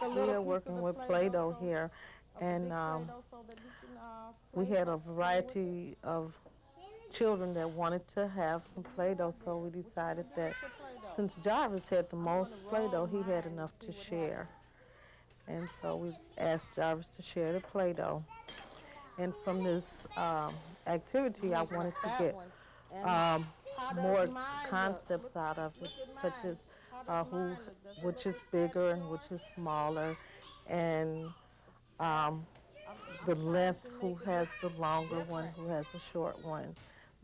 a We little are piece working of the with Play-Doh Play-Doh here, of the and big Play-Doh so that you can we play had a play with it? variety of children that wanted to have some Play-Doh, so we decided that What's your Play-Doh? since Jarvis had the I'm going to most roll Play-Doh, he had mine and enough see to what share. happens. And so we asked Jarvis to share the Play-Doh. And from this activity, I You cut wanted to that get one. And how does more mine look? concepts out of it, Look at such mine. as How does who, mine look? Does it which look is as fat as bigger and which yours? is smaller, and I'm, the I'm trying length, to who make it has look the longer one, different. who has the short one.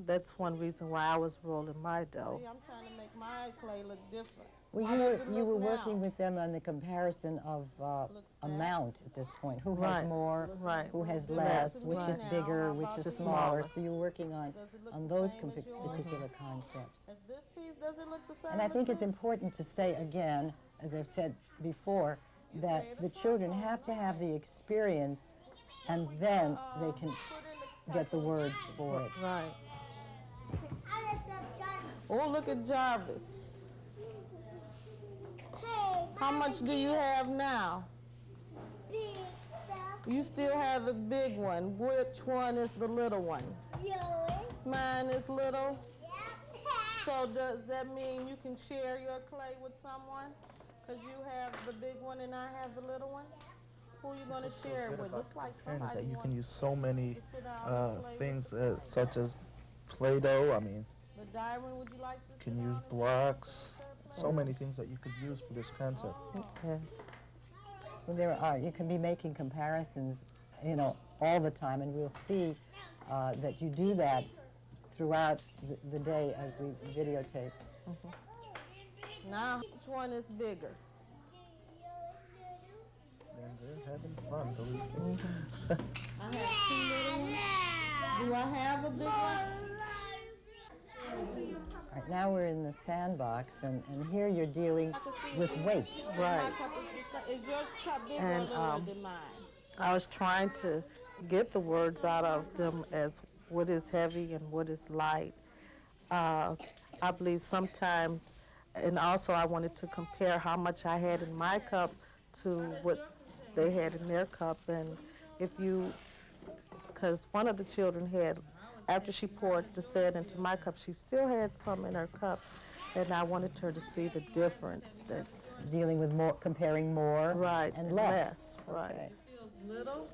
That's one reason why I was rolling my dough. See, I'm trying to make my clay look different. Well, How does it you look were working now? with them on the comparison of Looks fat. amount at this point. Who has Right, more, right. who has Less, less, which is right. bigger, How which about is these? smaller. Smaller. So you were working Does it look on the those same as yours? particular concepts. As this piece, does it look the same And I as think it's this? important to say again, as I've said before, You that create a the children circle, have to have right. the experience, and then they can Put in the get the type of- words for it. Right. Oh, look at Jarvis. How much do you have now? Big stuff. You still have the big one. Which one is the little one? Yours. Mine is little. Yep. So does that mean you can share your clay with someone? Because you have the big one and I have the little one? Who are you going to share it with? Looks like And is somebody that you can wants use so many to sit down and play with things the such as Play-Doh. I mean, the diamond. Would you like to you can sit use down and blocks. play with So many things that you could use for this concept. Yes. Well, there are. You can be making comparisons, all the time, and we'll see that you do that throughout the day as we videotape. Now, which one is bigger? And they're having fun, believe me. I have two little ones. Do I have a big one? All right, now we're in the sandbox, and here you're dealing with waste. Right. My cup is yours cup bigger And, or littler than mine? I was trying to get the words out of them as what is heavy and what is light. I believe sometimes, and also I wanted to compare how much I had in my cup to what they had in their cup. And if you, because one of the children had, after she poured the sand into my cup, she still had some in her cup. And I wanted her to see the difference. That, Dealing with more, comparing more right, and less. right. Okay. Feels little.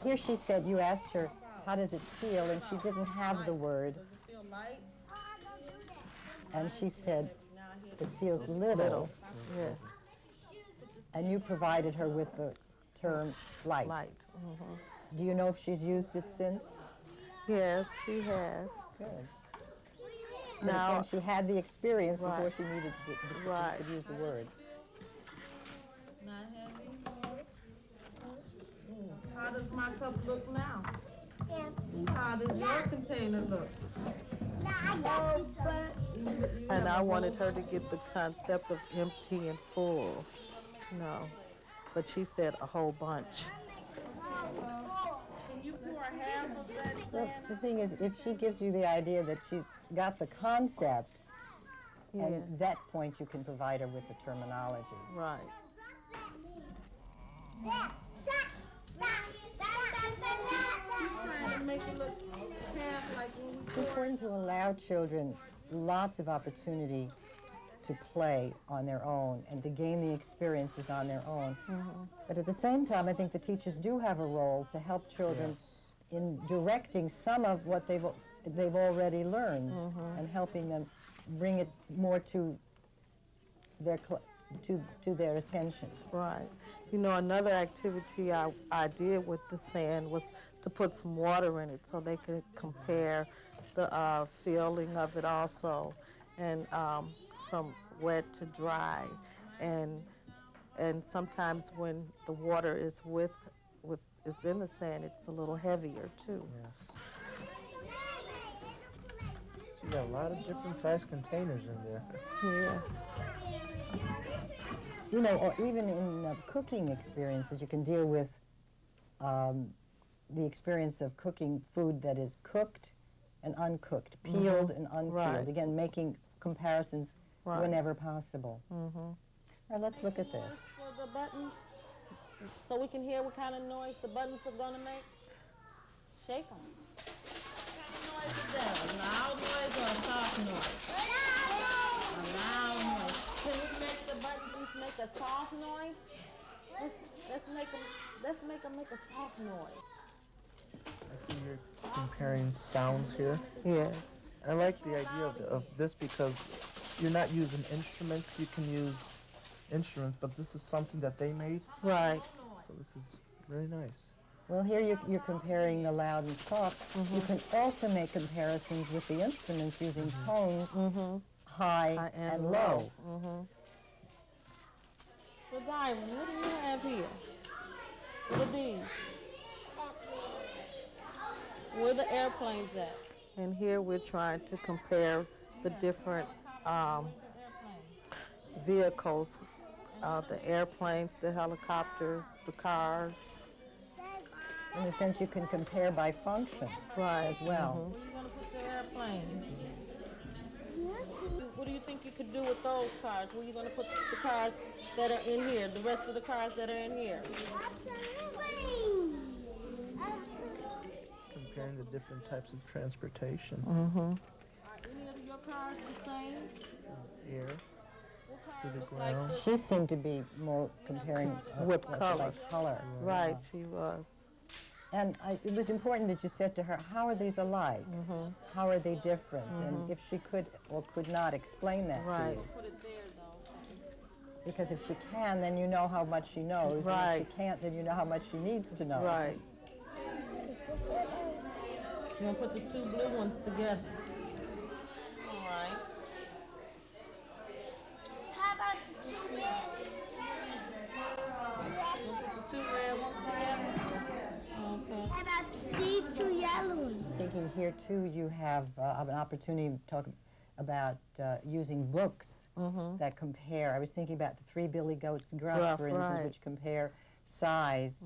Here she said, you asked her, how does it feel? And she didn't have the word. Does it feel light? And she said, Now here. it feels little. Yeah, And you provided her with the term light. light. Do you know if she's used it since? Yes, she has. Good. Now- Now, she had the experience before Right. she needed to Right. use the word. Not heavy. How does my cup look now? How does your container look? And I wanted her to get the concept of empty and full. No, but she said a whole bunch. Can you pour half of that Well, sand? the thing is, if she gives you the idea that she's got the concept, Yeah, at that point you can provide her with the terminology. right. Trying to make it look half like when we It's pour. important to allow children lots of opportunity to play on their own and to gain the experiences on their own. But at the same time, I think the teachers do have a role to help children in directing some of what they've already learned and helping them bring it more to their to their attention. Right. You know, another activity I did with the sand was to put some water in it so they could compare the feeling of it also, and from wet to dry, and sometimes when the water is is in the sand, it's a little heavier too. Yes. So you got a lot of different size containers in there. Yeah. You know, or even in cooking experiences, you can deal with the experience of cooking food that is cooked and uncooked, peeled and unpeeled. Right. Again, making comparisons Right. whenever possible. Mhm. All right, let's look at this. For the buttons? So we can hear what kind of noise the buttons are gonna make? Shake them. What kind of noise is that? A loud noise or a soft noise? A loud noise. Can we make the buttons make a soft noise? Let's make them make a soft noise. I see you're comparing sounds here. Yes. I like the idea of this because you're not using instruments. You can use instruments, but this is something that they made, Right. so this is very nice. Well, here you're comparing the loud and soft. You can also make comparisons with the instruments using tones, high High and and low. So Diamond, what do you have here? What are these? Where the airplanes at? And here we're trying to compare the different vehicles, the airplanes, the helicopters, the cars. In a sense, you can compare by function Right. as well. Where you gonna put the airplane? What do you think you could do with those cars? Where you gonna put the cars that are in here? The rest of the cars that are in here? Comparing the different types of transportation. Are any of your cars the same? Air. What To cars the look like ground. this? She seemed to be more comparing With what's color. like color. Right, she was. And it was important that you said to her, how are these alike? How are they different? And if she could or could not explain that to Right. you. Put it there though. Because if she can, then you know how much she knows. And Right. if she can't, then you know how much she needs to know. Right. You're gonna put the two blue ones together. All right. How about two reds? Put the two red ones together. Okay. How about these two yellow ones? Thinking here too, you have an opportunity to talk about using books that compare. I was thinking about the Three Billy Goats Gruff, Gruff, for instance, right. which compare size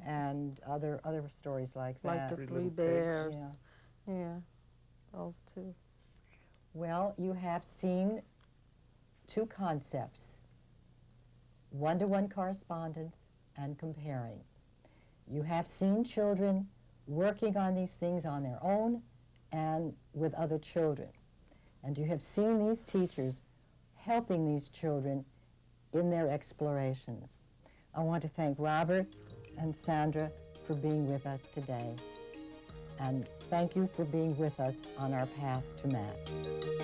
and other stories like Like that. the Three Three Little Pigs. Bears. Yeah. Those two. Well, you have seen two concepts, one-to-one correspondence and comparing. You have seen children working on these things on their own and with other children. And you have seen these teachers helping these children in their explorations. I want to thank Robert and Sandra for being with us today. And thank you for being with us on our path to math.